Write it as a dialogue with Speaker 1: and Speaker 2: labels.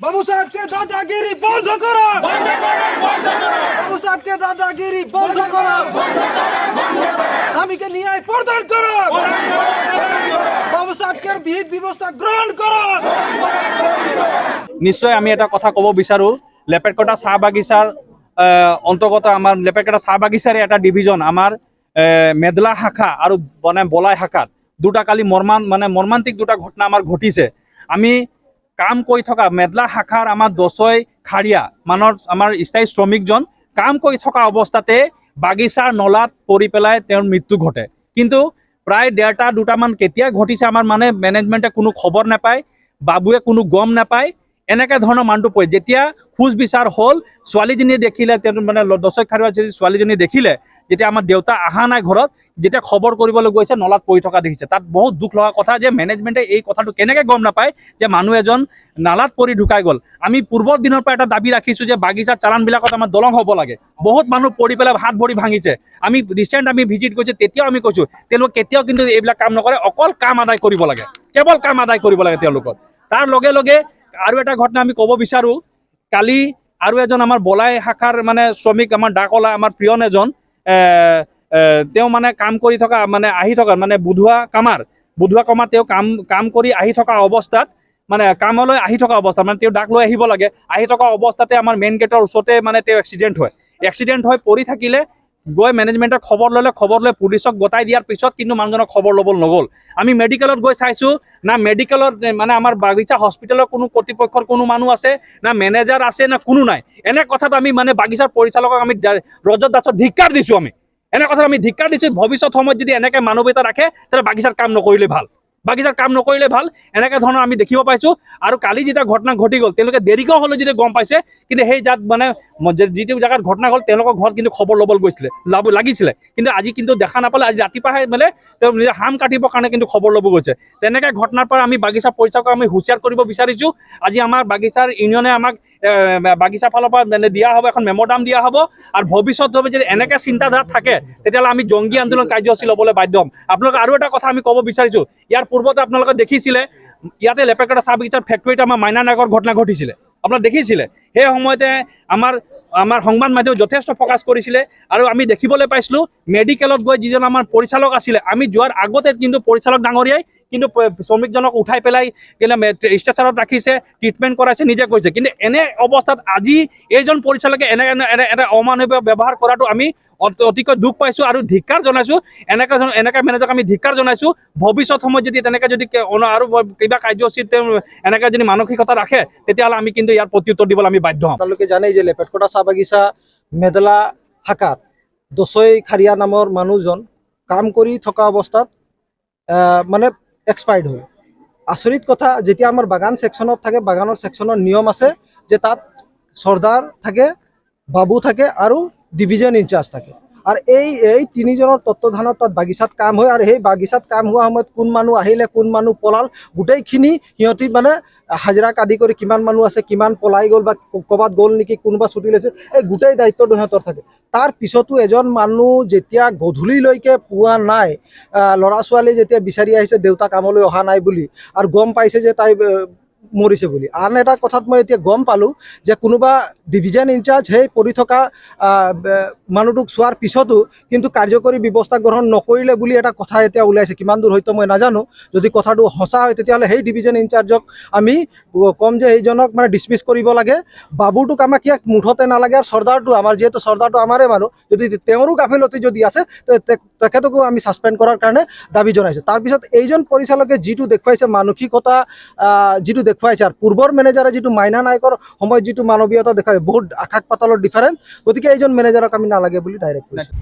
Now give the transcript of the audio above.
Speaker 1: बाबू साहब के दादागिरी बंद करो, बाबू साहब के दादागिरी बंद करो, दाबीকে ন্যায় প্রদান করো, বাবু সাহেবকে বিহিত ব্যবস্থা গ্রহণ করো।
Speaker 2: নিশ্চয় আমি এটা কথা ক'ব বিচাৰো, লেপেটকটা চাহ বাগিচাৰ অন্তৰ্গত আমাৰ লেপেটকটা চাহ বাগিচাৰে এটা ডিভিজন আমাৰ মেদলা শাখা আৰু বলাই শাখাত দুটা কালি মৰ্মান্তিক দুটা ঘটনা আমাৰ ঘটিছে। আমি কাম কৰি থকা মেদলা শাখাৰ আমাৰ দচৈ খাৰিয়া আমাৰ স্থায়ী শ্ৰমিকজন কাম কৰি থকা অৱস্থাতে বাগিচাৰ নলাত পৰি পেলাই তেওঁৰ মৃত্যু ঘটে। কিন্তু প্ৰায় 1.5-2টামান কেতিয়া ঘটিছে আমাৰ মেনেজমেণ্টে কোনো খবৰ নাপায়, বাবুৱে কোনো গম নাপায়। এনেকৈ ধৰণৰ মানুহটো পৰি যেতিয়া খোজ বিচাৰ হ'ল, ছোৱালীজনীয়ে দেখিলে, তেওঁ দচৈ খাৰিয়া ছোৱালীজনী দেখিলে যেতিয়া আমাৰ দেউতা অহা নাই ঘৰত, যেতিয়া খবৰ কৰিবলৈ গৈছে নলাত পৰি থকা দেখিছে। তাত বহুত দুখ লগা কথা যে মেনেজমেণ্টে এই কথাটো কেনেকৈ গম নাপায় যে মানুহ এজন নালাত পৰি ঢুকাই গ'ল। আমি পূৰ্বৰ দিনৰ পৰা এটা দাবী ৰাখিছোঁ যে বাগিচাৰ চালানবিলাকত আমাৰ দলং হ'ব লাগে। বহুত মানুহ পৰি পেলাই হাত ভৰি ভাঙিছে। আমি ৰিচেণ্ট ভিজিট কৰিছোঁ, তেতিয়াও আমি কৈছোঁ তেওঁলোক কেতিয়াও কিন্তু এইবিলাক কাম নকৰে, অকল কাম আদায় কৰিব লাগে, কেৱল কাম আদায় কৰিব লাগে তেওঁলোকৰ। তাৰ লগে লগে আৰু এটা ঘটনা আমি ক'ব বিচাৰোঁ, কালি আৰু এজন আমাৰ বলাই শাখাৰ শ্ৰমিক আমাৰ ডাকলা আমাৰ প্ৰিয়ন এজন তেওঁ কাম কৰি থকা আহি থকা বুধুৱা কামাৰ তেওঁ কাম কৰি আহি থকা অৱস্থাত কামলৈ আহি থকা অৱস্থাত তেওঁ ডাক লৈ আহিব লাগে, আহি থকা অৱস্থাতে আমাৰ মেইন গেটৰ ওচৰতে তেওঁ এক্সিডেণ্ট হৈ পৰি থাকিলে। গৈ মেনেজমেণ্টক খবৰ ল'লে, খবৰ লৈ পুলিচক গতাই দিয়াৰ পিছত কিন্তু মানুহজনক খবৰ ল'ব নগ'ল। আমি মেডিকেলত গৈ চাইছোঁ, না মেডিকেলত আমাৰ বাগিচা হস্পিটেলৰ কোনো কৰ্তৃপক্ষৰ কোনো মানুহ আছে, না মেনেজাৰ আছে, না কোনো নাই। এনে কথাত আমি বাগিচাৰ পৰিচালকক আমি ৰজত দাসক ধিক্কাৰ দিছোঁ। এনে কথাত আমি ধিক্কাৰ দিছোঁ। ভৱিষ্যত সময়ত যদি এনেকৈ মানৱীয়তা ৰাখে তেতিয়াহ'লে বাগিচাৰ কাম নকৰিলে ভাল। এনেকৈ ধৰণৰ আমি দেখিব পাইছোঁ। আৰু কালি যেতিয়া ঘটনা ঘটি গ'ল, তেওঁলোকে দেৰিকৈ হ'লেও যেতিয়া গম পাইছে, কিন্তু সেই যাত যিটো জেগাত ঘটনা হ'ল তেওঁলোকৰ ঘৰত কিন্তু খবৰ ল'বলৈ লাগিছিলে, কিন্তু আজি কিন্তু দেখা নাপালে। আজি ৰাতিপুৱাহে তেওঁ নিজৰ হাম কাটিবৰ কাৰণে কিন্তু খবৰ ল'ব গৈছে। তেনেকৈ ঘটনাৰ পৰা আমি বাগিচা পৰিচালকক আমি হুঁচিয়াৰ কৰিব বিচাৰিছোঁ। আজি আমাৰ বাগিচাৰ ইউনিয়নে আমাক বাগিচা ফালৰ পৰা দিয়া হ'ব, এখন মেম'ৰাণ্ডাম দিয়া হ'ব। আৰু ভৱিষ্যতভাৱে যদি এনেকৈ চিন্তাধাৰা থাকে তেতিয়াহ'লে আমি জংগী আন্দোলন কাৰ্যসূচী ল'বলৈ বাধ্য হ'ম। আপোনালোকে আৰু এটা কথা আমি ক'ব বিচাৰিছোঁ, ইয়াৰ পূৰ্বতে আপোনালোকে দেখিছিলে ইয়াতে লেপেটকটা চাহ বাগিচাৰ ফেক্টৰীত আমাৰ মাইনা নায়কৰ ঘটনা ঘটিছিলে, আপোনালোকে দেখিছিলে। সেই সময়তে আমাৰ সংবাদ মাধ্যমে যথেষ্ট ফ'কাছ কৰিছিলে। আৰু আমি দেখিবলৈ পাইছিলোঁ মেডিকেলত গৈ যিজন আমাৰ পৰিচালক আছিলে, আমি যোৱাৰ আগতে কিন্তু পৰিচালক ডাঙৰীয়াই কিন্তু শ্ৰমিকজনক উঠাই পেলাই ষ্টেচনত ৰাখিছে, ট্ৰিটমেণ্ট কৰাইছে, নিজে কৰিছে। কিন্তু এনে অৱস্থাত আজি এইজন পৰিচালকে এটা অমানৱীয় ব্যৱহাৰ কৰাটো আমি অতিকৈ দুখ পাইছোঁ আৰু ধিক্কাৰ জনাইছোঁ। এনেকৈ মেনেজৰক আমি ধিক্কাৰ জনাইছোঁ। ভৱিষ্যত সময়ত যদি তেনেকৈ যদি আৰু কিবা কাৰ্যসূচীত তেওঁ এনেকৈ যদি মানসিকতা ৰাখে তেতিয়াহ'লে আমি কিন্তু ইয়াৰ প্ৰত্যুত্তৰ দিবলৈ আমি বাধ্য হ'ম।
Speaker 1: আপোনালোকে জানে যে লেপেটকটা চাহ বাগিচা মেদলা শাখাত দচৈ খাৰিয়া নামৰ মানুহজন কাম কৰি থকা অৱস্থাত এক্সপায়াৰ্ড হ'ল। আচৰিত কথা, যেতিয়া আমাৰ বাগান ছেকশ্যনত থাকে, বাগানৰ ছেকশ্যনৰ নিয়ম আছে যে তাত চৰ্দাৰ থাকে, বাবু থাকে আৰু ডিভিজন ইনচাৰ্জ থাকে। আৰু এই তিনিজনৰ তত্ত্বাৱধানত তাত বাগিচাত কাম হয়। আৰু সেই বাগিচাত কাম হোৱা সময়ত কোন মানুহ আহিলে, কোন মানুহ পলাল, গোটেইখিনি সিহঁতি হাজিৰাক আদি কৰি কিমান মানুহ আছে, কিমান পলাই গ'ল বা ক'ৰবাত গ'ল নেকি, কোনোবা ছুটি লৈছে, এই গোটেই দায়িত্বটো সিহঁতৰ থাকে। তাৰ পিছতো এজন মানুহ যেতিয়া গধূলিলৈকে পোৱা নাই, ল'ৰা ছোৱালী যেতিয়া বিচাৰি আহিছে দেউতা কামলৈ অহা নাই বুলি, আৰু গম পাইছে যে তাই মৰিছে বুলি। আন এটা কথাত মই এতিয়া গম পালোঁ যে কোনোবা ডিভিজন ইনচাৰ্জ সেই পৰি থকা মানুহটোক চোৱাৰ পিছতো কিন্তু কাৰ্যকৰী ব্যৱস্থা গ্ৰহণ নকৰিলে বুলি এটা কথা এতিয়া ওলাইছে। কিমান দূৰ হয়তো মই নাজানো। যদি কথাটো সঁচা হয় তেতিয়াহ'লে সেই ডিভিজন ইনচাৰ্জক আমি ক'ম যে সেইজনক ডিছমিছ কৰিব লাগে। বাবুটোক আমাক ইয়াক মুঠতে নালাগে। আৰু চৰ্দাৰটো আমাৰ, যিহেতু চৰ্দাৰটো আমাৰে মানুহ, যদি তেওঁৰো গাফিলতি যদি আছে তেখেতকো আমি ছাছপেণ্ড কৰাৰ কাৰণে দাবী জনাইছোঁ। তাৰপিছত এইজন পৰিচালকে যিটো দেখুৱাইছে মানসিকতা, যিটো দেখুৱাইছে, আৰু পূৰ্বৰ মেনেজাৰে যিটো মাইনা নায়কৰ সময়ত যিটো মানৱীয়তা দেখুৱাইছে, বহুত আকাশ পাতালৰ ডিফাৰেঞ্চ। গতিকে এইজন মেনেজাৰক আমি নালাগে বুলি ডাইৰেক্ট কৈছোঁ।